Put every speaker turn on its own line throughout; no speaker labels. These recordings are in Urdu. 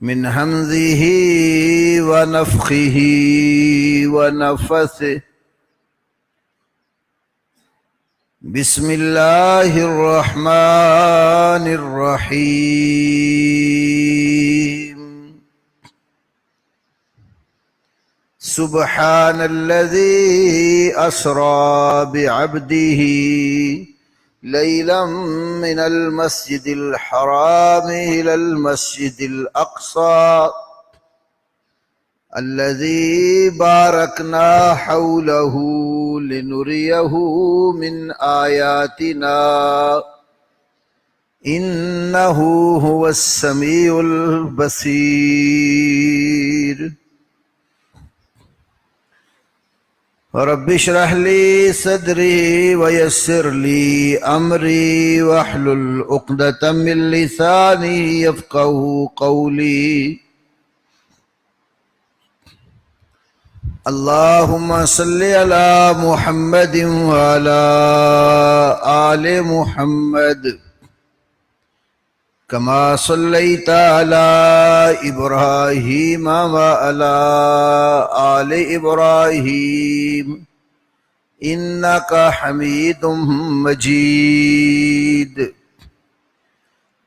من همزه ونفخه ونفثه. بسم الله الرحمن الرحيم. سبحان الذي أسرى بعبده ليلا من المسجد الحرام إلى المسجد الأقصى الذي باركنا حوله لنريه من آياتنا إنه هو السميع البصير. رب اشرح لي صدري ويسر لي أمري واحلل عقدة من لساني يفقهوا قولي. اللهم صل على محمد وعلى آل محمد كما صليت على إبراهيم وعلى آل إبراهيم إنك حميد مجيد.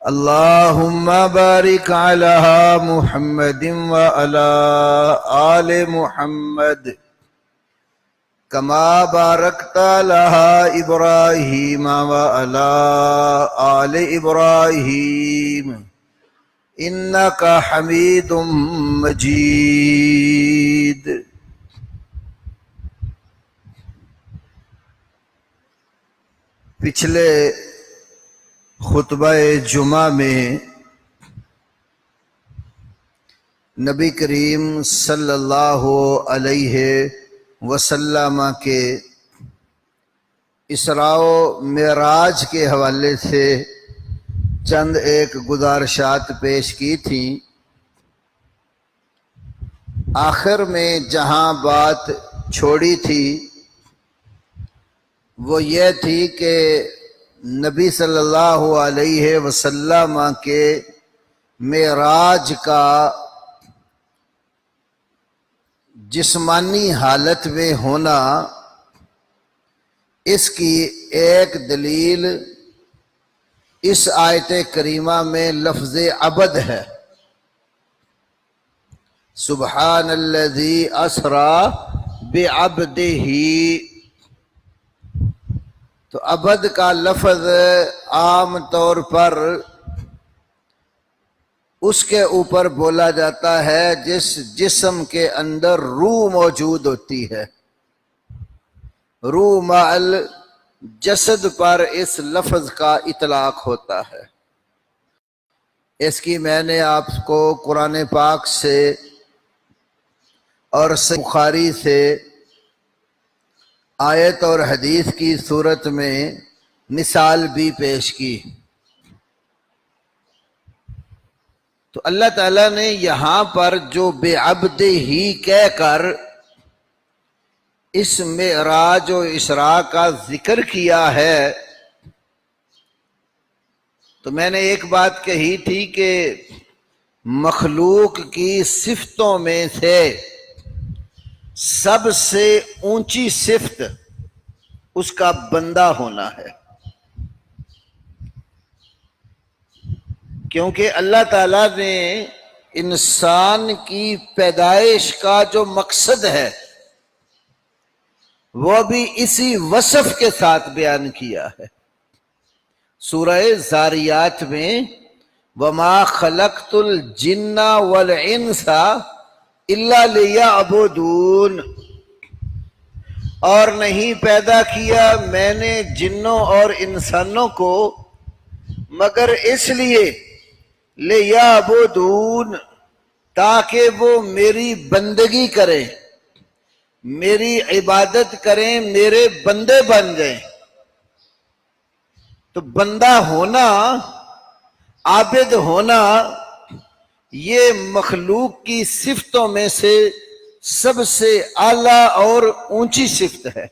اللهم بارك على محمد وعلى آل محمد كما باركت على إبراهيم وعلى آل إبراهيم إنك حميد مجيد. پچھلے خطبہ جمعہ میں نبی کریم صلی اللہ علیہ وسلم کے اسراء و معراج کے حوالے سے چند ایک گزارشات پیش کی تھیں. آخر میں جہاں بات چھوڑی تھی وہ یہ تھی کہ نبی صلی اللہ علیہ وسلم کے معراج کا جسمانی حالت میں ہونا، اس کی ایک دلیل اس آیت کریمہ میں لفظ عبد ہے. سبحان الذی اسری بعبدہ، تو عبد کا لفظ عام طور پر اس کے اوپر بولا جاتا ہے جس جسم کے اندر روح موجود ہوتی ہے. روح مع الجسد پر اس لفظ کا اطلاق ہوتا ہے. اس کی میں نے آپ کو قرآن پاک سے اور صحیح بخاری سے آیت اور حدیث کی صورت میں مثال بھی پیش کی. تو اللہ تعالیٰ نے یہاں پر جو بے عبد ہی کہہ کر اس معراج و اسراء کا ذکر کیا ہے، تو میں نے ایک بات کہی تھی کہ مخلوق کی صفتوں میں سے سب سے اونچی صفت اس کا بندہ ہونا ہے، کیونکہ اللہ تعالیٰ نے انسان کی پیدائش کا جو مقصد ہے وہ بھی اسی وصف کے ساتھ بیان کیا ہے. سورہ ذاریات میں وَمَا خَلَقْتُ الْجِنَّ وَالْإِنسَ إِلَّا لِيَعْبُدُونَ، اور نہیں پیدا کیا میں نے جنوں اور انسانوں کو مگر اس لیے لِيَعْبُدُونَ، تاکہ وہ میری بندگی کریں، میری عبادت کریں، میرے بندے بن جائیں. تو بندہ ہونا، عابد ہونا، یہ مخلوق کی صفتوں میں سے سب سے اعلیٰ اور اونچی صفت ہے.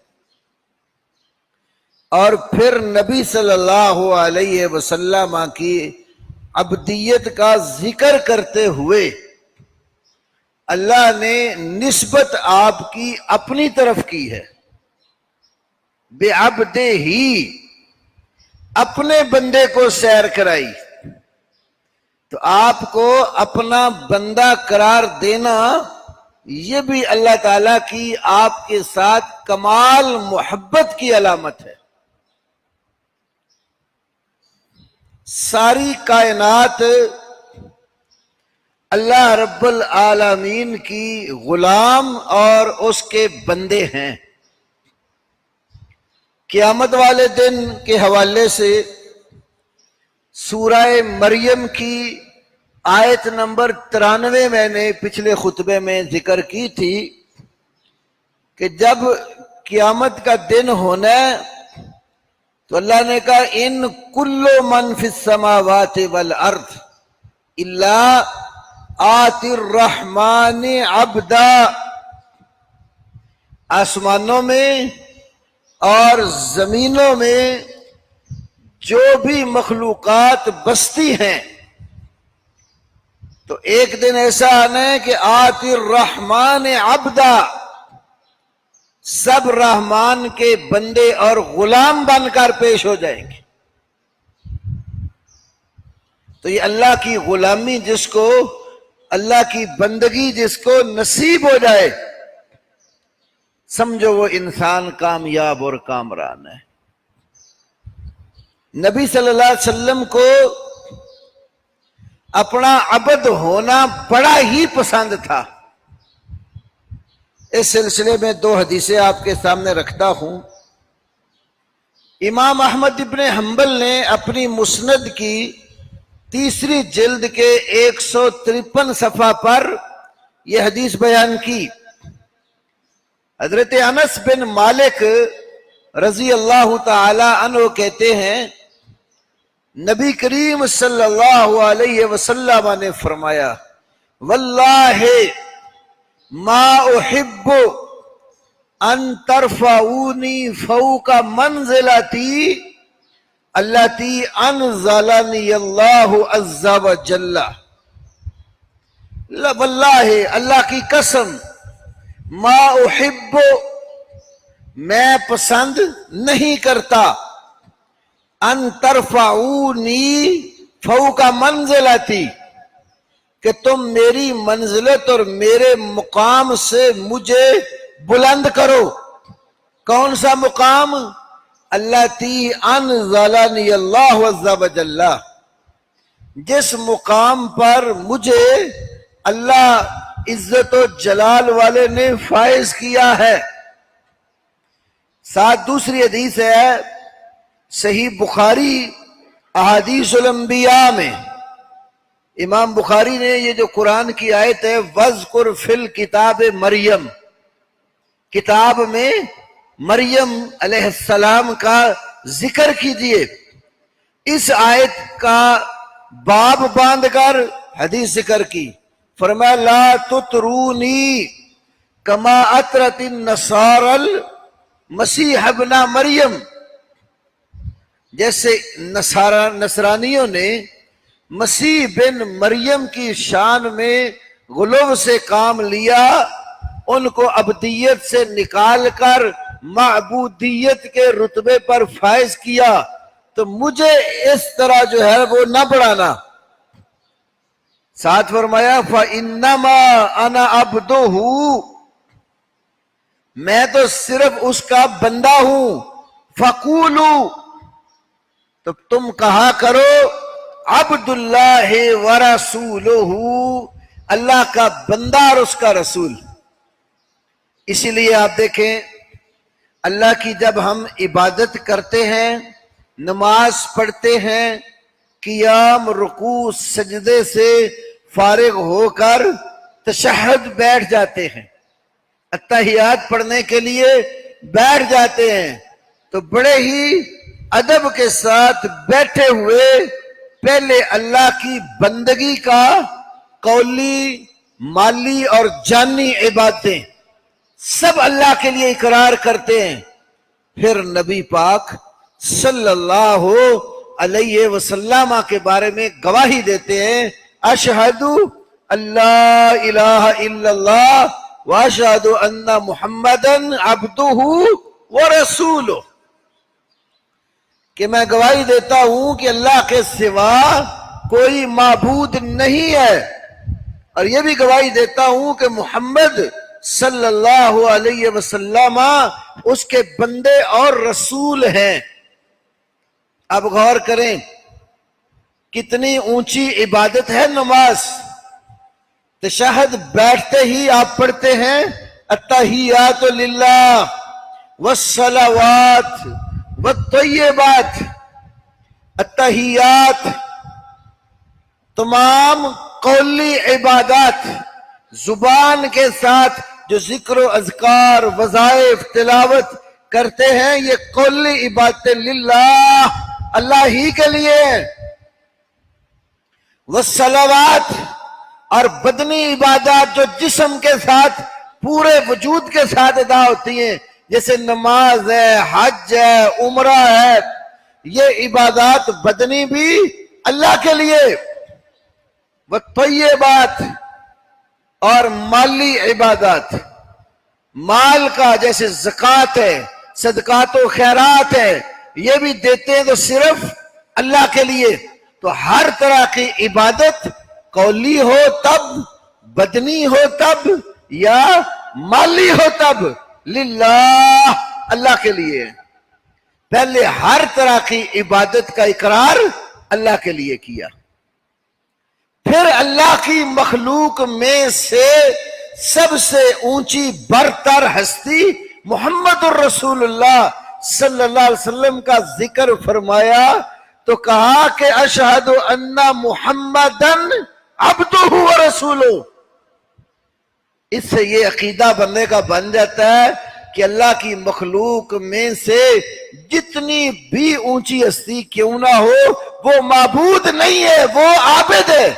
اور پھر نبی صلی اللہ علیہ وسلم کی عبدیت کا ذکر کرتے ہوئے اللہ نے نسبت آپ کی اپنی طرف کی ہے. بے عبدے ہی، اپنے بندے کو سیر کرائی. تو آپ کو اپنا بندہ قرار دینا یہ بھی اللہ تعالی کی آپ کے ساتھ کمال محبت کی علامت ہے. ساری کائنات اللہ رب العالمین کی غلام اور اس کے بندے ہیں. قیامت والے دن کے حوالے سے سورہ مریم کی آیت نمبر 93 میں نے پچھلے خطبے میں ذکر کی تھی کہ جب قیامت کا دن ہونا ہے تو اللہ نے کہا ان کل من فی السماوات والارض الا آتی الرحمن عبدا. آسمانوں میں اور زمینوں میں جو بھی مخلوقات بستی ہیں تو ایک دن ایسا آنا ہے کہ آتی الرحمن عبدا، سب رحمان کے بندے اور غلام بن کر پیش ہو جائیں گے. تو یہ اللہ کی غلامی جس کو، اللہ کی بندگی جس کو نصیب ہو جائے، سمجھو وہ انسان کامیاب اور کامران ہے. نبی صلی اللہ علیہ وسلم کو اپنا عبد ہونا بڑا ہی پسند تھا. اس سلسلے میں 2 حدیثیں آپ کے سامنے رکھتا ہوں. امام احمد ابن حنبل نے اپنی مسند کی 3 جلد کے 153 صفحہ پر یہ حدیث بیان کی. حضرت انس بن مالک رضی اللہ تعالی عنہ کہتے ہیں نبی کریم صلی اللہ علیہ وسلم نے فرمایا واللہ ما احب ان ترفعونی فوق منزلتی التي انزلنی اللہ عز وجل. واللہ اللہ کی قسم، ما احب میں پسند نہیں کرتا، ان ترفعونی فوق منزلتی کہ تم میری منزلت اور میرے مقام سے مجھے بلند کرو. کون سا مقام؟ التی انزلنی اللہ عز وجل، جس مقام پر مجھے اللہ عزت و جلال والے نے فائز کیا ہے. ساتھ دوسری حدیث ہے صحیح بخاری احادیث الانبیاء میں. امام بخاری نے یہ جو قرآن کی آیت ہے وَاذْكُرْ فِي الْكِتَابِ مریم، کتاب میں مریم علیہ السلام کا ذکر کیجئے، اس آیت کا باب باندھ کر حدیث ذکر کی. فرمایا لا تطرونی کما اطرت النصارى المسیح ابن مریم، جیسے نصرانیوں نے مسیح بن مریم کی شان میں غلو سے کام لیا، ان کو عبدیت سے نکال کر معبودیت کے رتبے پر فائز کیا، تو مجھے اس طرح جو ہے وہ نہ بڑھانا. ساتھ فرمایا فَإِنَّمَا أَنَا عَبْدُهُ، میں تو صرف اس کا بندہ ہوں. فَقُولُوا، تو تم کہا کرو عبد اللہ ورسولہ، اللہ کا بندہ اور اس کا رسول. اسی لیے آپ دیکھیں اللہ کی جب ہم عبادت کرتے ہیں، نماز پڑھتے ہیں، قیام رکوع سجدے سے فارغ ہو کر تشہد بیٹھ جاتے ہیں، اتحیات پڑھنے کے لیے بیٹھ جاتے ہیں، تو بڑے ہی ادب کے ساتھ بیٹھے ہوئے پہلے اللہ کی بندگی کا قولی، مالی اور جانی عبادتیں سب اللہ کے لیے اقرار کرتے ہیں. پھر نبی پاک صلی اللہ علیہ وسلم کے بارے میں گواہی دیتے ہیں، اشہد اللہ الہ الا اللہ واشہد ان محمدن عبدہ ورسولہ، کہ میں گواہی دیتا ہوں کہ اللہ کے سوا کوئی معبود نہیں ہے، اور یہ بھی گواہی دیتا ہوں کہ محمد صلی اللہ علیہ وسلم اس کے بندے اور رسول ہیں۔ اب غور کریں کتنی اونچی عبادت ہے نماز۔ تشہد بیٹھتے ہی آپ پڑھتے ہیں التحیات للہ والصلوات والطیبات۔ التحیات تمام قولی عبادات، زبان کے ساتھ جو ذکر و اذکار، وظائف، تلاوت کرتے ہیں، یہ قولی عبادت للہ، اللہ ہی کے لیے۔ والصلوات، اور بدنی عبادات جو جسم کے ساتھ، پورے وجود کے ساتھ ادا ہوتی ہیں، جیسے نماز ہے، حج ہے، عمرہ ہے، یہ عبادات بدنی بھی اللہ کے لیے۔ والطیبات، اور مالی عبادات، مال کا جیسے زکوٰۃ ہے، صدقات و خیرات ہے، یہ بھی دیتے ہیں تو صرف اللہ کے لیے۔ تو ہر طرح کی عبادت قولی ہو تب، بدنی ہو تب، یا مالی ہو تب، للہ، اللہ کے لیے۔ پہلے ہر طرح کی عبادت کا اقرار اللہ کے لیے کیا، پھر اللہ کی مخلوق میں سے سب سے اونچی برتر ہستی محمد الرسول اللہ صلی اللہ علیہ وسلم کا ذکر فرمایا تو کہا کہ اشہد ان محمدن عبدہ ورسولہ۔ اس سے یہ عقیدہ بننے کا بن جاتا ہے کہ اللہ کی مخلوق میں سے جتنی بھی اونچی ہستی کیوں نہ ہو، وہ معبود نہیں ہے، وہ عابد ہے،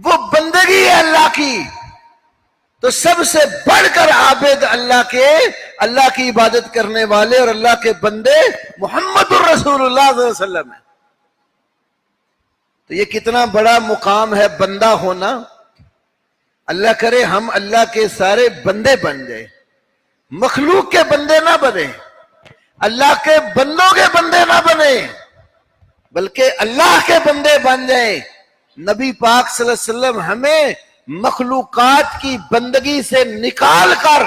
وہ بندگی ہے اللہ کی۔ تو سب سے بڑھ کر عابد اللہ کے، اللہ کی عبادت کرنے والے اور اللہ کے بندے محمد الرسول اللہ صلی اللہ علیہ وسلم ہے۔ تو یہ کتنا بڑا مقام ہے بندہ ہونا۔ اللہ کرے ہم اللہ کے سارے بندے بن جائیں، مخلوق کے بندے نہ بنے، اللہ کے بندوں کے بندے نہ بنے، بلکہ اللہ کے بندے بن جائیں۔ نبی پاک صلی اللہ علیہ وسلم ہمیں مخلوقات کی بندگی سے نکال کر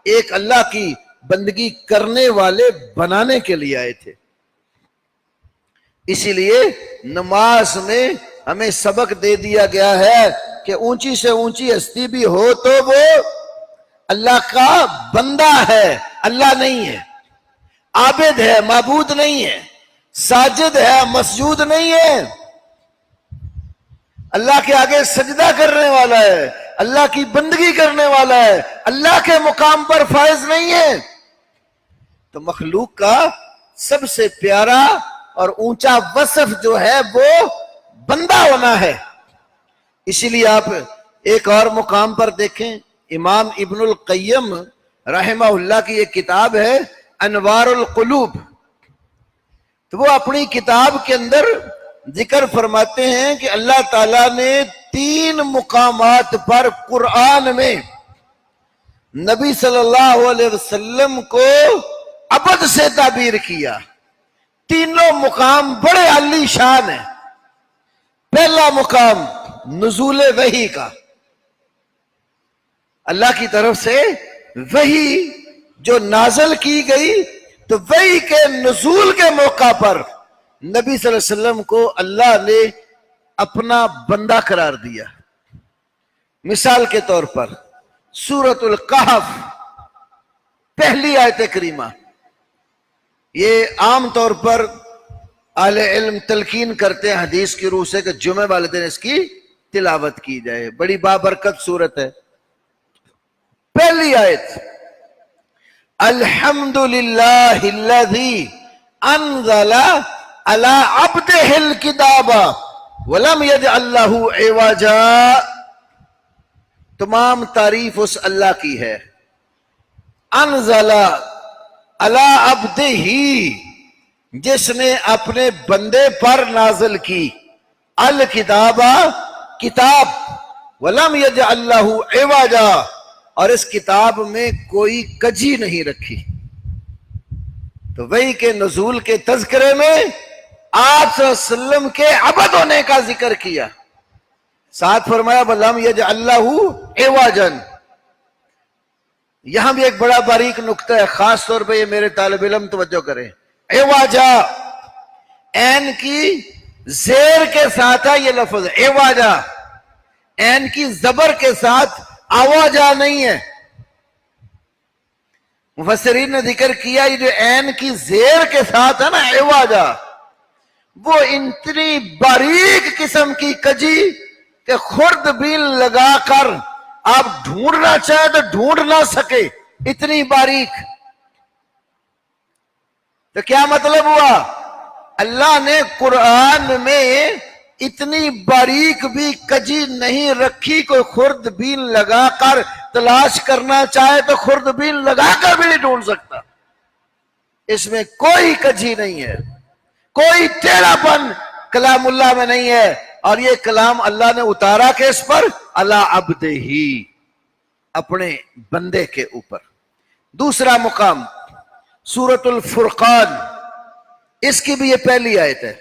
ایک اللہ کی بندگی کرنے والے بنانے کے لیے آئے تھے۔ اسی لیے نماز میں ہمیں سبق دے دیا گیا ہے کہ اونچی سے اونچی ہستی بھی ہو تو وہ اللہ کا بندہ ہے، اللہ نہیں ہے، عابد ہے، معبود نہیں ہے، ساجد ہے، مسجود نہیں ہے، اللہ کے آگے سجدہ کرنے والا ہے، اللہ کی بندگی کرنے والا ہے، اللہ کے مقام پر فائز نہیں ہے۔ تو مخلوق کا سب سے پیارا اور اونچا وصف جو ہے وہ بندہ ہونا ہے۔ اسی لیے آپ ایک اور مقام پر دیکھیں، امام ابن القیم رحمہ اللہ کی ایک کتاب ہے انوار القلوب، تو وہ اپنی کتاب کے اندر ذکر فرماتے ہیں کہ اللہ تعالیٰ نے 3 مقامات پر قرآن میں نبی صلی اللہ علیہ وسلم کو عبد سے تعبیر کیا۔ تینوں مقام بڑے عالی شان ہیں۔ پہلا مقام نزول وحی کا، اللہ کی طرف سے وحی جو نازل کی گئی، تو وحی کے نزول کے موقع پر نبی صلی اللہ علیہ وسلم کو اللہ نے اپنا بندہ قرار دیا۔ مثال کے طور پر سورۃ الکہف پہلی آیت کریمہ، یہ عام طور پر اہل علم تلقین کرتے ہیں حدیث کی روح سے کہ جمعہ والے دن اس کی تلاوت کی جائے، بڑی بابرکت سورت ہے۔ پہلی آیت الحمدللہ الذی انزل علی عبدہ الکتاب ولم یجعل لہ عوجا، تمام تعریف اس اللہ کی ہے، انزل علی عبدہ، جس نے اپنے بندے پر نازل کی الکتابہ کتاب ولم یجعل لہ عوجا اور اس کتاب میں کوئی کجی نہیں رکھی. تو وحی کے نزول کے تذکرے میں آپ صلی اللہ علیہ وسلم کے عبد ہونے کا ذکر کیا, ساتھ فرمایا وَلَمْ يَجْعَلْ لَهُ عِوَجًا. یہاں بھی ایک بڑا باریک نقطہ ہے, خاص طور پہ یہ میرے طالب علم توجہ کریں. عوجا این کی زیر کے ساتھ ہے یہ لفظ عوجا, این کی زبر کے ساتھ آواجا نہیں ہے. مفسرین نے ذکر کیا یہ جو این کی زیر کے ساتھ ہے نا عوجا, وہ اتنی باریک قسم کی کجی کہ خوردبین لگا کر آپ ڈھونڈنا چاہے تو ڈھونڈ نہ سکے, اتنی باریک. تو کیا مطلب ہوا؟ اللہ نے قرآن میں اتنی باریک بھی کجی نہیں رکھی, کوئی خوردبین لگا کر تلاش کرنا چاہے تو خوردبین لگا کر بھی نہیں ڈھونڈ سکتا. اس میں کوئی کجی نہیں ہے, کوئی ٹیڑھا پن کلام اللہ میں نہیں ہے, اور یہ کلام اللہ نے اتارا کس پر؟ علی عبدہ, اپنے بندے کے اوپر. دوسرا مقام سورۃ الفرقان, اس کی بھی یہ پہلی آیت ہے.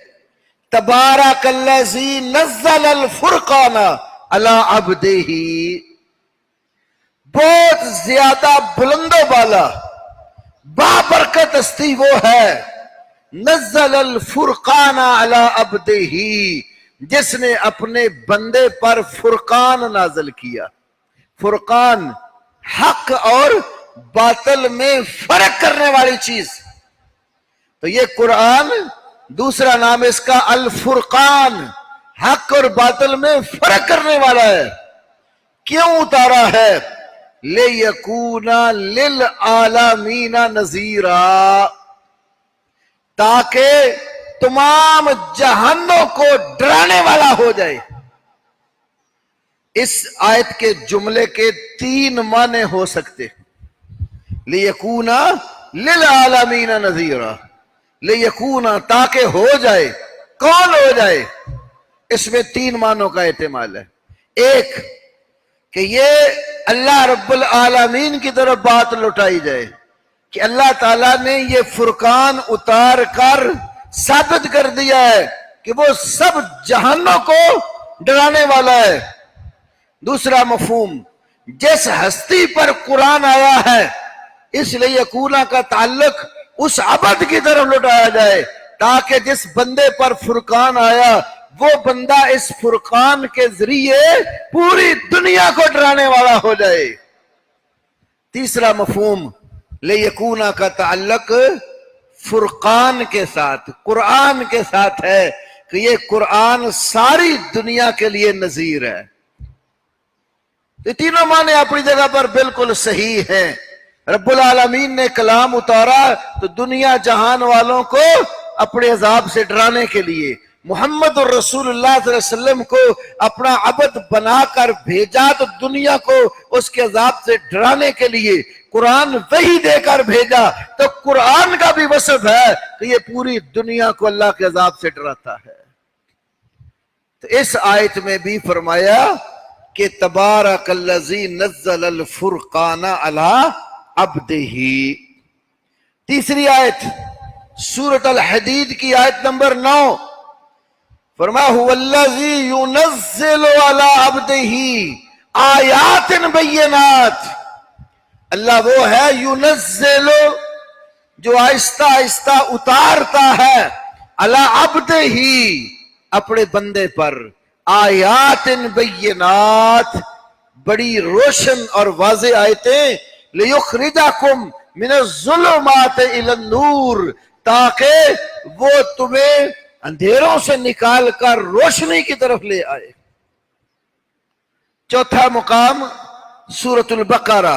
تبارک الذی نزل الفرقان علی عبدہ, بہت زیادہ بلند و بالا بابرکت ہستی وہ ہے نزل الفرقان علی عبدہ, جس نے اپنے بندے پر فرقان نازل کیا. فرقان حق اور باطل میں فرق کرنے والی چیز. تو یہ قرآن دوسرا نام اس کا الفرقان, حق اور باطل میں فرق کرنے والا ہے. کیوں اتارا ہے؟ لِيَكُونَ لِلْعَالَمِينَ نَذِيرًا, تاکہ تمام جہانوں کو ڈرانے والا ہو جائے. اس آیت کے جملے کے 3 معنی ہو سکتے. لِيَكُونَ لِلْعَالَمِينَ نَذِيرًا, لِيَكُونَ تاکہ ہو جائے. کون ہو جائے؟ اس میں 3 معنوں کا احتمال ہے. ایک کہ یہ اللہ رب العالمین کی طرف بات لوٹائی جائے کہ اللہ تعالیٰ نے یہ فرقان اتار کر ثابت کر دیا ہے کہ وہ سب جہانوں کو ڈرانے والا ہے. دوسرا مفہوم, جس ہستی پر قرآن آیا ہے اس لیے یکونا کا تعلق اس عبد کی طرف لوٹایا جائے, تاکہ جس بندے پر فرقان آیا وہ بندہ اس فرقان کے ذریعے پوری دنیا کو ڈرانے والا ہو جائے. تیسرا مفہوم, لیکونا کا تعلق فرقان کے ساتھ, قرآن کے ساتھ ہے کہ یہ قرآن ساری دنیا کے لیے نذیر ہے. یہ تینوں معنی اپنی جگہ پر بالکل صحیح ہیں. رب العالمین نے کلام اتارا تو دنیا جہان والوں کو اپنے عذاب سے ڈرانے کے لیے, محمد الرسول اللہ صلی اللہ علیہ وسلم کو اپنا عبد بنا کر بھیجا تو دنیا کو اس کے عذاب سے ڈرانے کے لیے, قرآن وحی دے کر بھیجا تو قرآن کا بھی وصف ہے کہ یہ پوری دنیا کو اللہ کے عذاب سے ڈراتا ہے. تو اس آیت میں بھی فرمایا کہ تبارک الذی نزل الفرقان علی عبدہ. تیسری آیت سورۃ الحدید کی آیت نمبر 9, فرمایا هو الذی ينزل علی عبدہ آیات بینات, اللہ وہ ہے ينزل جو آہستہ آہستہ اتارتا ہے علی عبدہ اپنے بندے پر آیات بینات, بڑی روشن اور واضح آیتیں, لیخرجکم من الظلمات الی النور, تاکہ وہ تمہیں اندھیروں سے نکال کر روشنی کی طرف لے آئے. چوتھا مقام سورۃ البقرہ.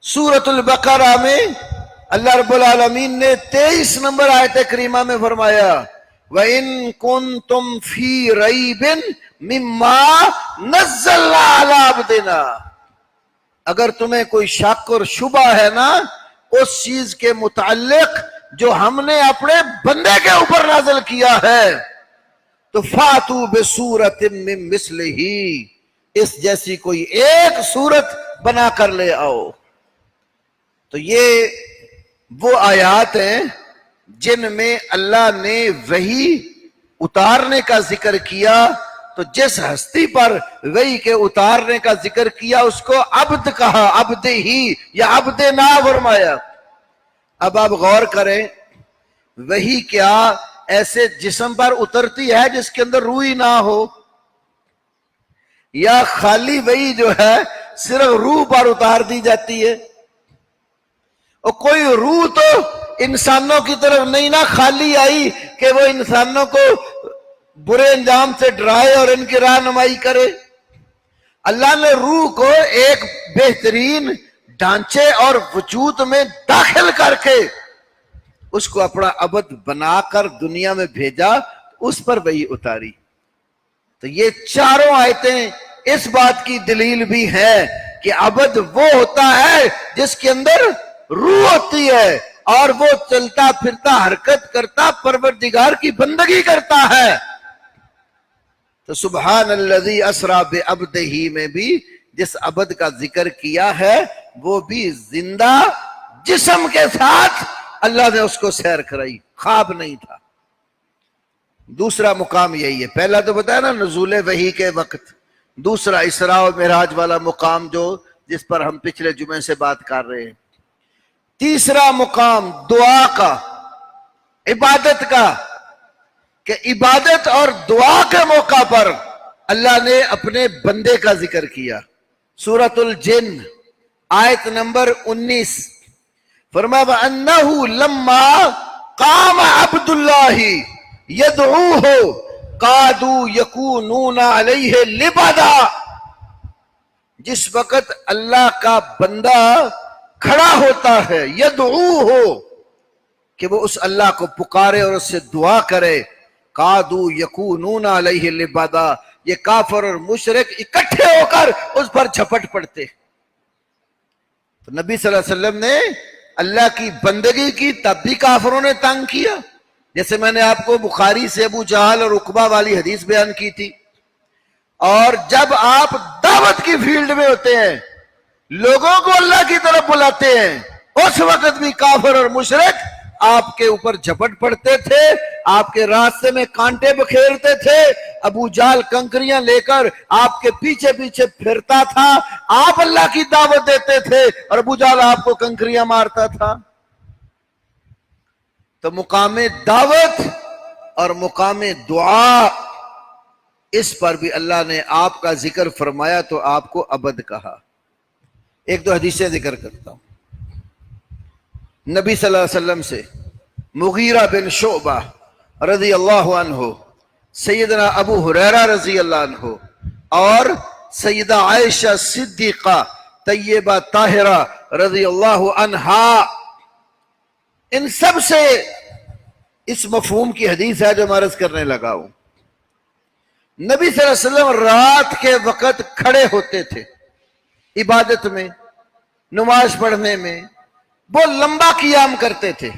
سورۃ البقرہ میں اللہ رب العالمین نے 23 نمبر آیت کریمہ میں فرمایا وَإِن كُنتُمْ فِي رَيْبٍ مِّمَّا نَزَّلْنَا عَلَىٰ عَبْدِنَا, اگر تمہیں کوئی شک اور شبہ ہے نا اس چیز کے متعلق جو ہم نے اپنے بندے کے اوپر نازل کیا ہے، تو فاتو بسورت من مثلہ، اس جیسی کوئی ایک صورت بنا کر لے آؤ۔ تو یہ وہ آیات ہیں جن میں اللہ نے وحی اتارنے کا ذکر کیا، تو جس ہستی پر وحی کے اتارنے کا ذکر کیا اس کو عبد کہا، عبد ہی یا عبد نہ فرمایا۔ اب آپ غور کریں، وحی کیا ایسے جسم پر اترتی ہے جس کے اندر روح ہی نہ ہو، یا خالی وحی جو ہے صرف روح پر اتار دی جاتی ہے؟ اور کوئی روح تو انسانوں کی طرف نہیں نہ خالی آئی کہ وہ انسانوں کو برے انجام سے ڈرائے اور ان کی رہنمائی کرے۔ اللہ نے روح کو ایک بہترین ڈھانچے اور وجود میں داخل کر کے اس کو اپنا عبد بنا کر دنیا میں بھیجا، اس پر وحی اتاری۔ تو یہ چاروں آیتیں اس بات کی دلیل بھی ہے کہ عبد وہ ہوتا ہے جس کے اندر روح ہوتی ہے اور وہ چلتا پھرتا حرکت کرتا پروردگار کی بندگی کرتا ہے۔ تو سبحان الذی اسری بعبدہ میں بھی جس عبد کا ذکر کیا ہے وہ بھی زندہ جسم کے ساتھ اللہ نے اس کو سیر کرائی، خواب نہیں تھا۔ دوسرا مقام یہی ہے، پہلا تو بتایا نا نزول وحی کے وقت، دوسرا اسراء و معراج والا مقام جو جس پر ہم پچھلے جمعے سے بات کر رہے ہیں، تیسرا مقام دعا کا، عبادت کا، کہ عبادت اور دعا کے موقع پر اللہ نے اپنے بندے کا ذکر کیا۔ سورۃ الجن آیت نمبر 19 فرمایا وَأَنَّهُ لَمَّا قَامَ عَبْدُ اللَّهِ يَدْعُوهُ قَادُوا يَكُونُونَ عَلَيْهِ لِبَدًا، جس وقت اللہ کا بندہ کھڑا ہوتا ہے، یدعوہ، کہ وہ اس اللہ کو پکارے اور اس سے دعا کرے، قَادُوا يَكُونُونَ عَلَيْهِ لِبَدًا، یہ کافر اور مشرک اکٹھے ہو کر اس پر جھپٹ پڑتے۔ تو نبی صلی اللہ علیہ وسلم نے اللہ کی بندگی کی، تب بھی کافروں نے تنگ کیا، جیسے میں نے آپ کو بخاری سے ابو جہل اور عقبہ والی حدیث بیان کی تھی۔ اور جب آپ دعوت کی فیلڈ میں ہوتے ہیں، لوگوں کو اللہ کی طرف بلاتے ہیں، اس وقت بھی کافر اور مشرک آپ کے اوپر جھپٹ پڑتے تھے، آپ کے راستے میں کانٹے بکھیرتے تھے، ابو جہل کنکریاں لے کر آپ کے پیچھے پیچھے پھرتا تھا، آپ اللہ کی دعوت دیتے تھے اور ابو جہل آپ کو کنکریاں مارتا تھا۔ تو مقام دعوت اور مقام دعا، اس پر بھی اللہ نے آپ کا ذکر فرمایا تو آپ کو عبد کہا۔ ایک دو حدیثیں ذکر کرتا ہوں۔ نبی صلی اللہ علیہ وسلم سے مغیرہ بن شعبہ رضی اللہ عنہ، سیدنا ابو ہریرہ رضی اللہ عنہ اور سیدہ عائشہ صدیقہ طیبہ طاہرہ رضی اللہ عنہا، ان سب سے اس مفہوم کی حدیث ہے جو میں عرض کرنے لگا ہوں۔ نبی صلی اللہ علیہ وسلم رات کے وقت کھڑے ہوتے تھے عبادت میں، نماز پڑھنے میں، وہ لمبا قیام کرتے تھے۔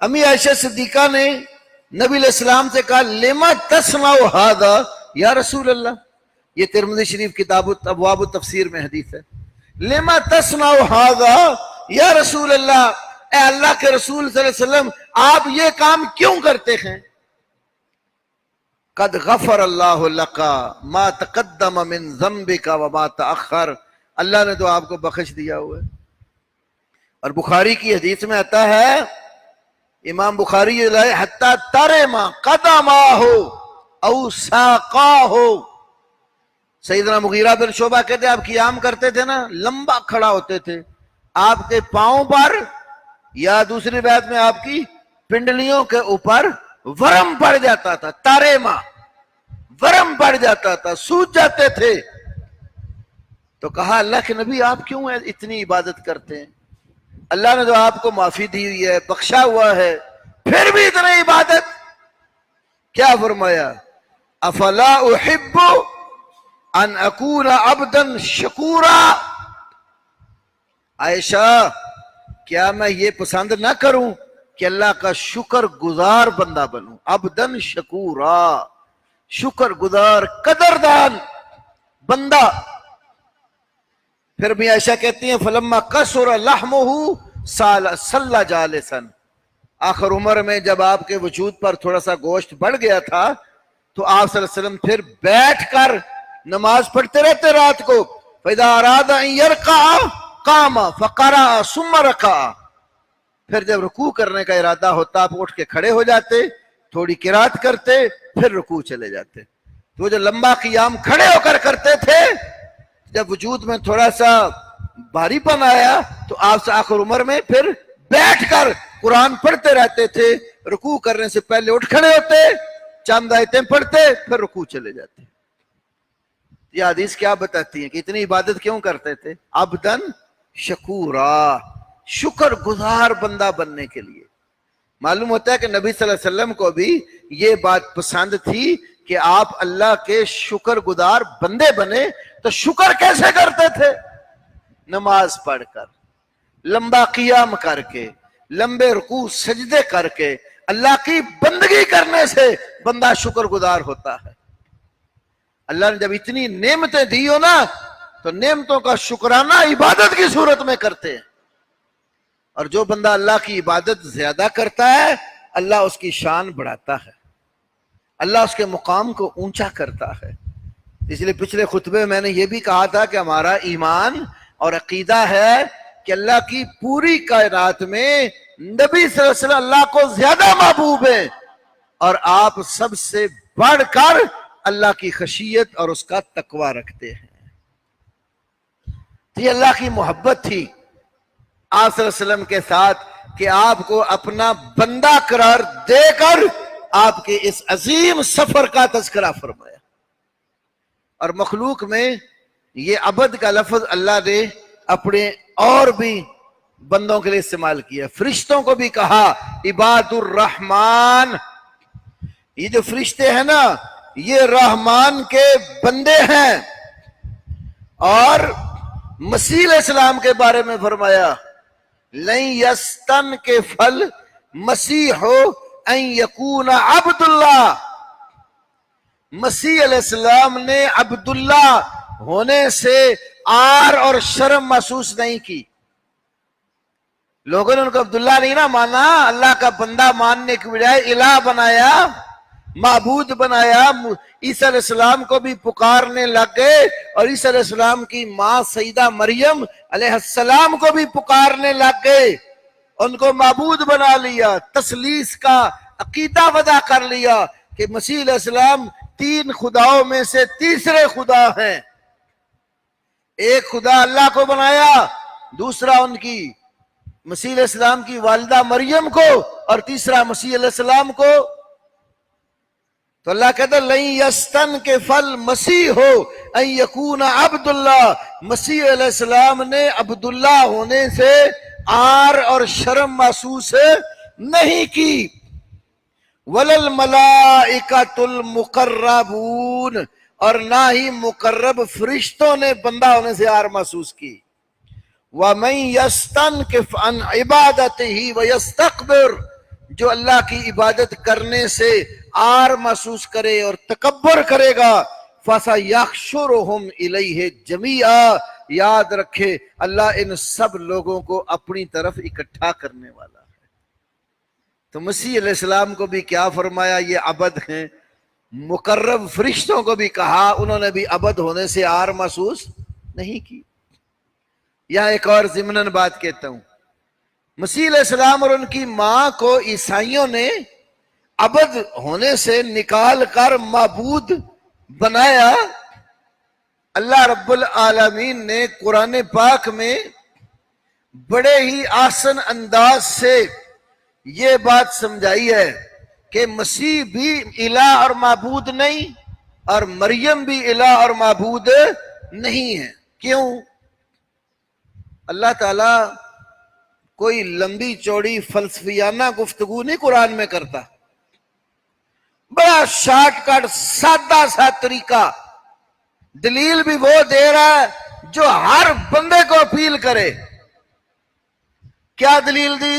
امی عائشہ صدیقہ نے نبی علیہ السلام سے کہا لما تصنع ھذا یا رسول اللہ، یہ ترمذی شریف کتاب ابواب التفسیر میں حدیث ہے، لما تصنع ھذا یا رسول اللہ، اے اللہ کے رسول صلی اللہ علیہ وسلم آپ یہ کام کیوں کرتے ہیں؟ قد غفر اللہ لک ما تقدم من ذنبک وما تأخر، اللہ نے تو آپ کو بخش دیا ہوا ہے۔ اور بخاری کی حدیث میں آتا ہے، امام بخاری حتی ترما قدماہ او ساقاہ، سیدنا مغیرہ بن شعبہ کہتے ہیں آپ قیام کرتے تھے نا، لمبا کھڑا ہوتے تھے، آپ کے پاؤں پر یا دوسری روایت میں آپ کی پنڈلیوں کے اوپر ورم پڑ جاتا تھا، تارما ورم پڑ جاتا تھا، سوج جاتے تھے۔ تو کہا اللہ کے نبی آپ کیوں اتنی عبادت کرتے ہیں؟ اللہ نے تو آپ کو معافی دی ہوئی ہے، بخشا ہوا ہے، پھر بھی اتنی عبادت؟ کیا فرمایا؟ افلا احب ان اکون عبدا شکورا، عائشہ کیا میں یہ پسند نہ کروں کہ اللہ کا شکر گزار بندہ بنوں، عبدن شکورا، شکر گزار قدردان بندہ۔ پھر بھی عائشہ کہتی ہیں فلما کثر لحمہ صلی جالسا، آخر عمر میں جب آپ کے وجود پر تھوڑا سا گوشت بڑھ گیا تھا تو آپ صلی اللہ علیہ وسلم پھر بیٹھ کر نماز پڑھتے رہتے رات کو۔ فَإِذَا أَرَادَ أَن يَرْكَعَ قَامَ فَقَرَأَ ثُمَّ رَكَعَ، پھر جب رکوع کرنے کا ارادہ ہوتا آپ اٹھ کے کھڑے ہو جاتے، تھوڑی قرات کرتے، پھر رکوع چلے جاتے۔ تو جو لمبا قیام کھڑے ہو کر کرتے تھے، جب وجود میں تھوڑا سا بھاری پن آیا تو آپ سے آخر عمر میں پھر بیٹھ کر قرآن پڑھتے رہتے تھے، رکوع کرنے سے پہلے اٹھ کھڑے ہوتے، چند آیتیں پڑھتے، پھر رکوع چلے جاتے۔ یہ حدیث کیا بتاتی ہیں کہ اتنی عبادت کیوں کرتے تھے؟ عبدن شکورا، شکر گزار بندہ بننے کے لیے۔ معلوم ہوتا ہے کہ نبی صلی اللہ علیہ وسلم کو بھی یہ بات پسند تھی کہ آپ اللہ کے شکر گزار بندے بنے۔ تو شکر کیسے کرتے تھے؟ نماز پڑھ کر، لمبا قیام کر کے، لمبے رکوع سجدے کر کے، اللہ کی بندگی کرنے سے بندہ شکر گزار ہوتا ہے۔ اللہ نے جب اتنی نعمتیں دی ہو نا تو نعمتوں کا شکرانہ عبادت کی صورت میں کرتے ہیں، اور جو بندہ اللہ کی عبادت زیادہ کرتا ہے اللہ اس کی شان بڑھاتا ہے، اللہ اس کے مقام کو اونچا کرتا ہے۔ اس لیے پچھلے خطبے میں میں نے یہ بھی کہا تھا کہ ہمارا ایمان اور عقیدہ ہے کہ اللہ کی پوری کائنات میں نبی صلی اللہ علیہ وسلم اللہ کو زیادہ محبوب ہیں، اور آپ سب سے بڑھ کر اللہ کی خشیت اور اس کا تقوی رکھتے ہیں۔ یہ اللہ کی محبت تھی آپ صلی اللہ علیہ وسلم کے ساتھ کہ آپ کو اپنا بندہ قرار دے کر آپ کے اس عظیم سفر کا تذکرہ فرمایا۔ اور مخلوق میں یہ عبد کا لفظ اللہ نے اپنے اور بھی بندوں کے لیے استعمال کیا، فرشتوں کو بھی کہا عباد الرحمن۔ یہ جو فرشتے ہیں نا یہ رحمان کے بندے ہیں، اور مسیح علیہ السلام کے بارے میں فرمایا لن یستنکف المسیح ان یکون عبد اللہ، مسیح علیہ السلام نے عبداللہ ہونے سے عار اور شرم محسوس نہیں کی۔ لوگوں نے ان کو عبداللہ نہیں نہ مانا، اللہ کا بندہ ماننے کی بجائے الہ بنایا، معبود بنایا۔ عیسیٰ علیہ السلام کو بھی پکارنے لگ گئے، اور عیسیٰ علیہ السلام کی ماں سیدہ مریم علیہ السلام کو بھی پکارنے لگ گئے، ان کو معبود بنا لیا، تثلیث کا عقیدہ وضع کر لیا کہ مسیح علیہ السلام تین خداؤں میں سے تیسرے خدا ہیں۔ ایک خدا اللہ کو بنایا، دوسرا ان کی مسیح علیہ السلام کی والدہ مریم کو، اور تیسرا مسیح علیہ السلام کو۔ تو اللہ کہتا ہے لن یستنکف المسیح ان یکون عبد اللہ، مسیح علیہ السلام نے عبداللہ ہونے سے عار اور شرم محسوس نہیں کی۔ وَلَلْمَلَائِكَةُ الْمُقَرَّبُونَ، اور نہ ہی مقرب فرشتوں نے بندہ ہونے سے عار محسوس کی۔ وَمَن يَسْتَنْكِفْ عَنْ عِبَادَتِهِ وَيَسْتَكْبِرْ، جو اللہ کی عبادت کرنے سے عار محسوس کرے اور تکبر کرے گا فَسَيَحْشُرُهُمْ إِلَيْهِ جَمِيعًا، یاد رکھے اللہ ان سب لوگوں کو اپنی طرف اکٹھا کرنے والا ہے۔ تو مسیح علیہ السلام کو بھی کیا فرمایا یہ عبد ہیں، مقرب فرشتوں کو بھی کہا، انہوں نے بھی عبد ہونے سے عار محسوس نہیں کی۔ یہاں ایک اور ضمناً بات کہتا ہوں، مسیح علیہ السلام اور ان کی ماں کو عیسائیوں نے عبد ہونے سے نکال کر معبود بنایا۔ اللہ رب العالمین نے قرآن پاک میں بڑے ہی آسن انداز سے یہ بات سمجھائی ہے کہ مسیح بھی الہ اور معبود نہیں، اور مریم بھی الہ اور معبود نہیں ہے۔ کیوں؟ اللہ تعالیٰ کوئی لمبی چوڑی فلسفیانہ گفتگو نہیں قرآن میں کرتا، بڑا شارٹ کٹ سادہ سا طریقہ، دلیل بھی وہ دے رہا ہے جو ہر بندے کو اپیل کرے۔ کیا دلیل دی؟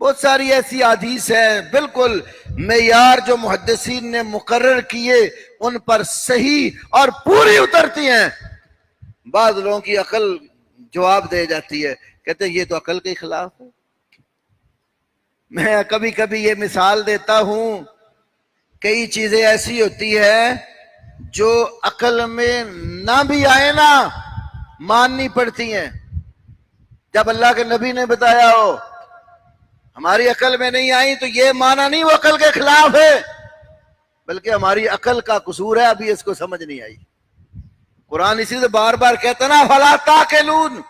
بہت ساری ایسی حدیث ہیں بالکل معیار جو محدثین نے مقرر کیے ان پر صحیح اور پوری اترتی ہیں. بعض لوگوں کی عقل جواب دے جاتی ہے، کہتے ہیں یہ تو عقل کے خلاف ہے. میں کبھی کبھی یہ مثال دیتا ہوں، کئی چیزیں ایسی ہوتی ہیں جو عقل میں نہ بھی آئے نا ماننی پڑتی ہیں. جب اللہ کے نبی نے بتایا ہو، ہماری عقل میں نہیں آئی تو یہ مانا نہیں وہ عقل کے خلاف ہے، بلکہ ہماری عقل کا قصور ہے، ابھی اس کو سمجھ نہیں آئی. قرآن اسی سے بار بار کہتا نا فلا تعقلون،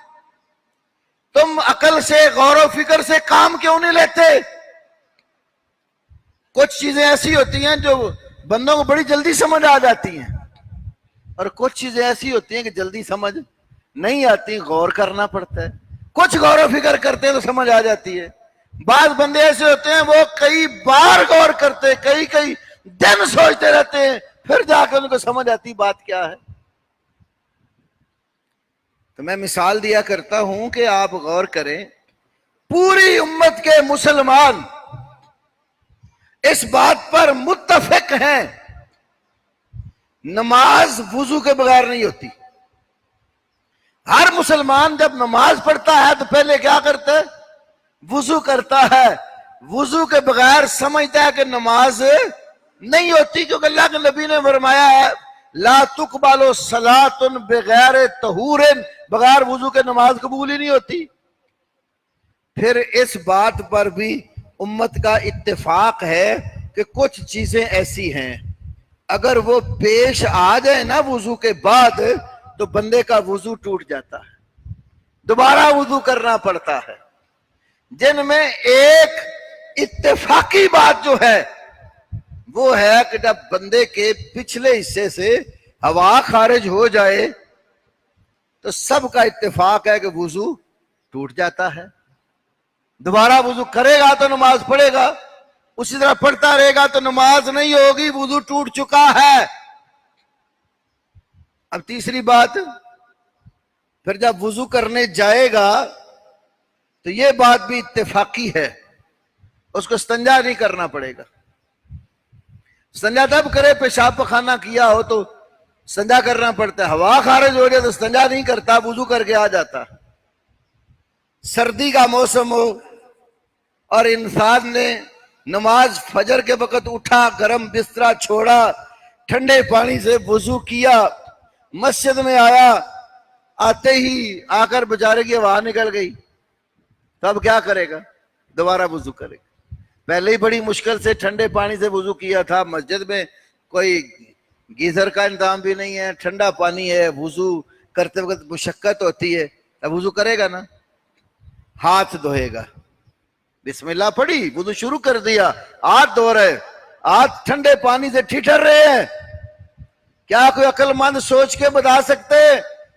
تم عقل سے غور و فکر سے کام کیوں نہیں لیتے؟ کچھ چیزیں ایسی ہوتی ہیں جو بندوں کو بڑی جلدی سمجھ آ جاتی ہیں، اور کچھ چیزیں ایسی ہوتی ہیں کہ جلدی سمجھ نہیں آتی، غور کرنا پڑتا ہے. کچھ غور و فکر کرتے ہیں تو سمجھ آ جاتی ہے. بعض بندے ایسے ہوتے ہیں وہ کئی بار غور کرتے، کئی دن سوچتے رہتے ہیں، پھر جا کے ان کو سمجھ آتی بات کیا ہے. تو میں مثال دیا کرتا ہوں کہ آپ غور کریں، پوری امت کے مسلمان اس بات پر متفق ہیں نماز وضو کے بغیر نہیں ہوتی. ہر مسلمان جب نماز پڑھتا ہے تو پہلے کیا کرتا ہے؟ وضو کرتا ہے. وضو کے بغیر سمجھتا ہے کہ نماز نہیں ہوتی، کیونکہ اللہ کے نبی نے فرمایا ہے لا تقبل صلاۃ بغیر طہور، بغیر وضو کے نماز قبول ہی نہیں ہوتی. پھر اس بات پر بھی امت کا اتفاق ہے کہ کچھ چیزیں ایسی ہیں اگر وہ پیش آ جائے نا وضو کے بعد تو بندے کا وضو ٹوٹ جاتا ہے، دوبارہ وضو کرنا پڑتا ہے. جن میں ایک اتفاقی بات جو ہے وہ ہے کہ جب بندے کے پچھلے حصے سے ہوا خارج ہو جائے تو سب کا اتفاق ہے کہ وضو ٹوٹ جاتا ہے. دوبارہ وضو کرے گا تو نماز پڑھے گا، اسی طرح پڑھتا رہے گا تو نماز نہیں ہوگی، وضو ٹوٹ چکا ہے. اب تیسری بات، پھر جب وضو کرنے جائے گا تو یہ بات بھی اتفاقی ہے، اس کو استنجا نہیں کرنا پڑے گا. استنجا تب کرے پیشاب پخانہ کیا ہو تو استنجا کرنا پڑتا ہے، ہوا خارج ہو جائے تو استنجا نہیں کرتا، وضو کر کے آ جاتا. سردی کا موسم ہو اور انسان نے نماز فجر کے وقت اٹھا، گرم بستر چھوڑا، ٹھنڈے پانی سے وضو کیا، مسجد میں آیا، آتے ہی آ کر بیچارے کی ہوا نکل گئی، تب کیا کرے گا؟ دوبارہ وضو کرے گا. پہلے ہی بڑی مشکل سے ٹھنڈے پانی سے وضو کیا تھا، مسجد میں کوئی گیزر کا انتظام بھی نہیں ہے، ٹھنڈا پانی ہے، وضو کرتے وقت مشقت ہوتی ہے، اب وضو کرے گا نا، ہاتھ دھوئے گا، بسم اللہ پڑھی، وضو شروع کر دیا، ہاتھ دھو رہے، ہاتھ ٹھنڈے پانی سے ٹھٹر رہے ہیں. کیا کوئی عقل مند سوچ کے بتا سکتے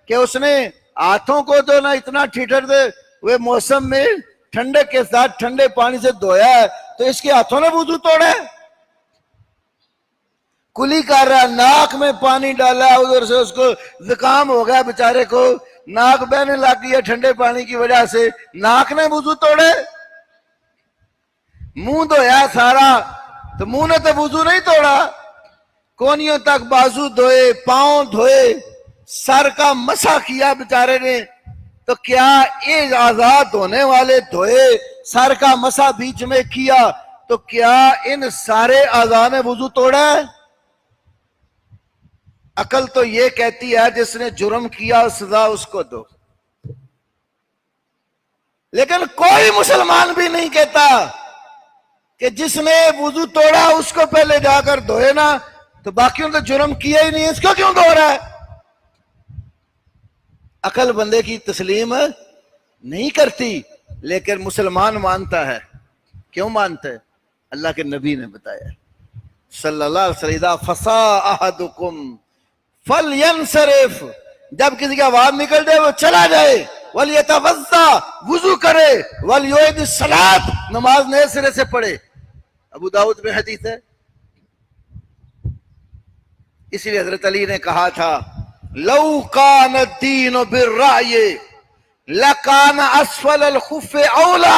کہ اس نے ہاتھوں کو تو نہ اتنا ٹھٹرتے ہوئے موسم میں ٹھنڈے کے ساتھ ٹھنڈے پانی سے دھویا ہے تو اس کے ہاتھوں نے وضو توڑا ہے؟ کلی کر رہا، ناک میں پانی ڈالا، ادھر سے اس کو زکام ہو گیا بیچارے کو، ناک بہنے لگ گئی ہے ٹھنڈے پانی کی وجہ سے، ناک نے وضو توڑے. منہ دھویا سارا تو منہ نے تو وضو نہیں توڑا، کونیوں تک بازو دھوئے، پاؤں دھوئے، سر کا مسح کیا بیچارے نے، تو کیا یہ آزاد دھونے والے دھوئے، سر کا مسح بیچ میں کیا، تو کیا ان سارے اعضاء نے وضو توڑا ہے؟ عقل تو یہ کہتی ہے جس نے جرم کیا سزا اس کو دو، لیکن کوئی مسلمان بھی نہیں کہتا کہ جس نے وضو توڑا اس کو پہلے جا کر دھوئے نا، تو باقیوں نے جرم کیا ہی نہیں، اس کو کیوں دھو رہا ہے؟ عقل بندے کی تسلیم نہیں کرتی، لیکن مسلمان مانتا ہے. کیوں مانتا ہے؟ اللہ کے نبی نے بتایا صلی اللہ علیہ وسلم اذا فصا احدکم فلینصرف، جب کسی کا آواز نکل جائے وہ چلا جائے، ولیتوضا، وضو کرے، ولیعد الصلاۃ، نماز نئے سرے سے پڑھے. ابو داؤد میں حدیث ہے. اسی لیے حضرت علی نے کہا تھا لو کان الدین بالرأی لکان اسفل الخف اولا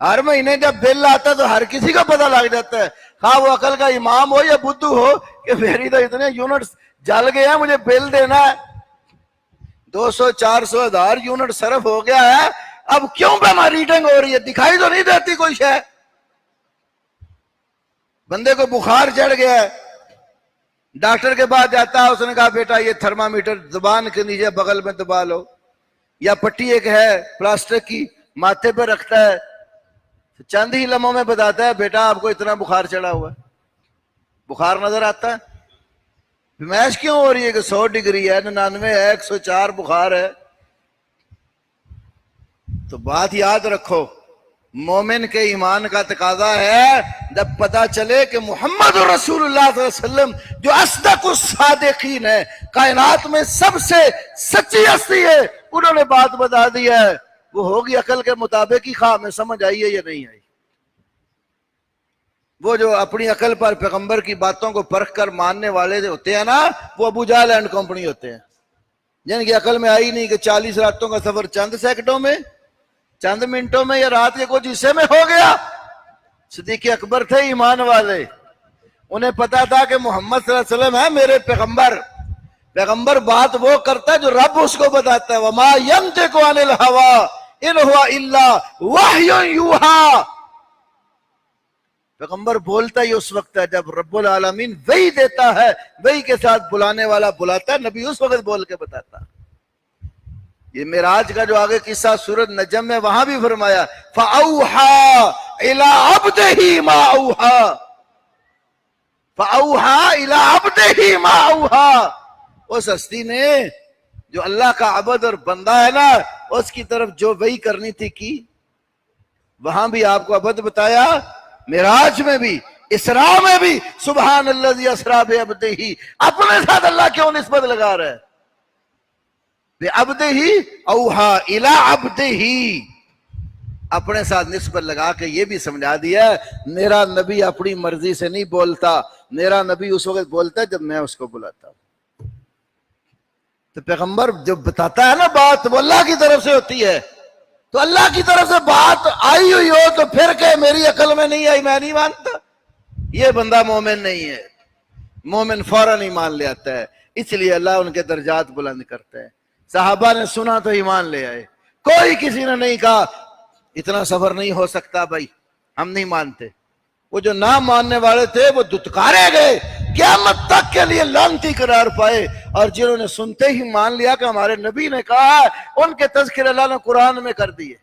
ہر مہینے جب بل آتا ہے تو ہر کسی کا پتہ لگ جاتا ہے، خواہ وہ عقل کا امام ہو یا بدھو ہو، کہ میری تو اتنے یونٹس جل گئے ہیں، مجھے بل دینا ہے، 200 400 1000 یونٹ صرف ہو گیا ہے، اب کیوں پہ ہماری ریڈنگ ہو رہی ہے؟ دکھائی تو نہیں دیتی کوئی شے؟ بندے کو بخار چڑھ گیا ہے، ڈاکٹر کے بعد جاتا ہے، اس نے کہا بیٹا یہ تھرمامیٹر زبان کے نیچے بغل میں دبا لو، یا پٹی ایک ہے پلاسٹک کی ماتھے پہ رکھتا ہے، چند ہی لمحوں میں بتاتا ہے بیٹا آپ کو اتنا بخار چڑھا ہوا ہے۔ بخار نظر آتا ہے؟ پیمائش کیوں ہو رہی ہے کہ 100 ڈگری ہے، 99 ہے، 104 بخار ہے؟ تو بات یاد رکھو، مومن کے ایمان کا تقاضا ہے جب پتا چلے کہ محمد رسول اللہ صلی اللہ علیہ وسلم جو اصدق الصادقین ہے، کائنات میں سب سے سچی ہستی ہے، انہوں نے بات بتا دی ہے، وہ ہوگی عقل کے مطابق ہی، خواہ میں سمجھ آئی ہے یا نہیں آئی۔ وہ جو اپنی عقل پر پیغمبر کی باتوں کو پرکھ کر ماننے والے ہوتے ہیں نا، وہ ابو جہل اینڈ کمپنی ہوتے ہیں، جن کی عقل میں آئی نہیں کہ 40 راتوں کا سفر چند سیکنڈوں میں، چند منٹوں میں، یا رات کے کچھ حصے میں ہو گیا۔ صدیق اکبر تھے ایمان والے، انہیں پتا تھا کہ محمد صلی اللہ علیہ وسلم ہے میرے پیغمبر، پیغمبر بات وہ کرتا ہے جو رب اس کو بتاتا ہے، وما ينطق عن الهوى ان هو الا وحی یوحی، پیغمبر بولتا ہی اس وقت ہے جب رب العالمین وحی دیتا ہے، وحی کے ساتھ بلانے والا بلاتا ہے، نبی اس وقت بول کے بتاتا ہے۔ یہ معراج کا جو آگے قصہ سورۃ نجم میں، وہاں بھی فرمایا فَأَوْحَى إِلَىٰ عَبْدِهِ مَا أَوْحَىٰ، فَأَوْحَىٰ إِلَىٰ عَبْدِهِ مَا أَوْحَىٰ، اس ہستی نے جو اللہ کا عبد اور بندہ ہے نا، اس کی طرف جو وحی کرنی تھی کی۔ وہاں بھی آپ کو عبد بتایا، معراج میں بھی، اسراء میں بھی، سبحان الذی اسریٰ بعبدہ، اپنے ساتھ اللہ کیوں نسبت لگا رہا ہے؟ بعبدہ اوحا الی عبدہ، اپنے ساتھ نسبت لگا کے یہ بھی سمجھا دیا میرا نبی اپنی مرضی سے نہیں بولتا، میرا نبی اس وقت بولتا ہے جب میں اس کو بلاتا ہوں۔ تو پیغمبر جو بتاتا ہے نا بات، وہ اللہ کی طرف سے ہوتی ہے، تو اللہ کی طرف سے بات آئی ہوئی ہو تو پھر کہ میری عقل میں نہیں آئی میں نہیں مانتا، یہ بندہ مومن نہیں ہے۔ مومن فوراً ایمان لے آتا ہے، اس لیے اللہ ان کے درجات بلند کرتا ہے۔ صحابہ نے سنا تو ایمان لے آئے، کوئی کسی نے نہیں کہا اتنا سفر نہیں ہو سکتا بھائی ہم نہیں مانتے۔ وہ جو نہ ماننے والے تھے وہ دتکارے گئے، قیامت تک کے لیے لعنتی قرار پائے، اور جنہوں نے سنتے ہی مان لیا کہ ہمارے نبی نے کہا، ان کے تذکرے اللہ نے قرآن میں کر دیے،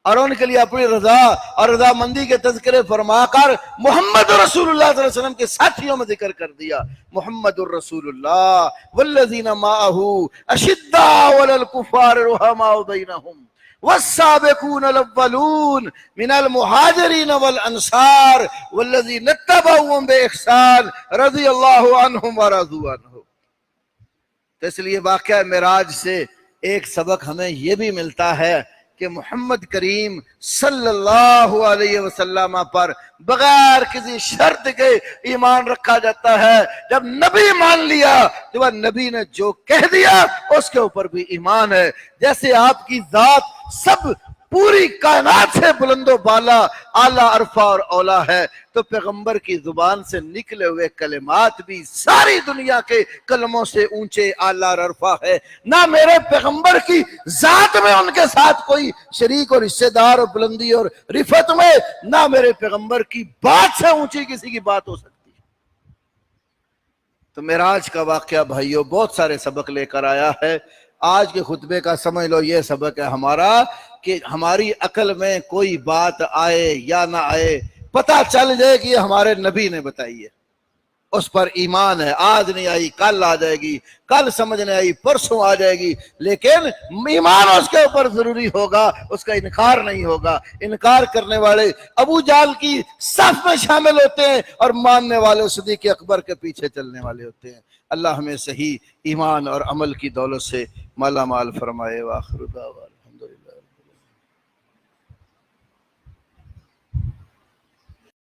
اور ان کے لیے اپنی رضا اور رضامندی کے تذکرے فرما کر محمد رسول اللہ صلی اللہ علیہ وسلم کے ساتھیوں میں ذکر کر دیا، محمد الرسول اللہ والذین معہ اشداء علی الکفار رحماء بینہم والسابقون الاولون من المہاجرین والانصار والذین اتبعوہم باحسان رضی اللہ عنہم ورضوا عنہ۔ تو اس لیے واقعہ معراج سے ایک سبق ہمیں یہ بھی ملتا ہے کہ محمد کریم صلی اللہ علیہ وسلم پر بغیر کسی شرط کے ایمان رکھا جاتا ہے۔ جب نبی مان لیا تو وہ نبی نے جو کہہ دیا اس کے اوپر بھی ایمان ہے۔ جیسے آپ کی ذات سب پوری کائنات سے بلند و بالا، اعلیٰ عرفہ اور اولا ہے، تو پیغمبر کی زبان سے نکلے ہوئے کلمات بھی ساری دنیا کے کلموں سے اونچے، اعلیٰ اور عرفہ ہے۔ نہ میرے پیغمبر کی ذات میں ان کے ساتھ کوئی شریک اور حصے دار اور بلندی اور رفعت میں، نہ میرے پیغمبر کی بات سے اونچی کسی کی بات ہو سکتی۔ تو معراج کا واقعہ بھائیوں بہت سارے سبق لے کر آیا ہے۔ آج کے خطبے کا سمجھ لو یہ سبق ہے ہمارا کہ ہماری عقل میں کوئی بات آئے یا نہ آئے، پتہ چل جائے کہ یہ ہمارے نبی نے بتائی ہے، اس پر ایمان ہے۔ آج نہیں آئی کل آ جائے گی، کل سمجھ نہیں آئی پرسوں آ جائے گی، لیکن ایمان اس کے اوپر ضروری ہوگا، اس کا انکار نہیں ہوگا۔ انکار کرنے والے ابو جہل کی صف میں شامل ہوتے ہیں، اور ماننے والے صدیق اکبر کے پیچھے چلنے والے ہوتے ہیں۔ اللہ ہمیں صحیح ایمان اور عمل کی دولت سے مالا مال فرمائے۔ وآخر دعوانا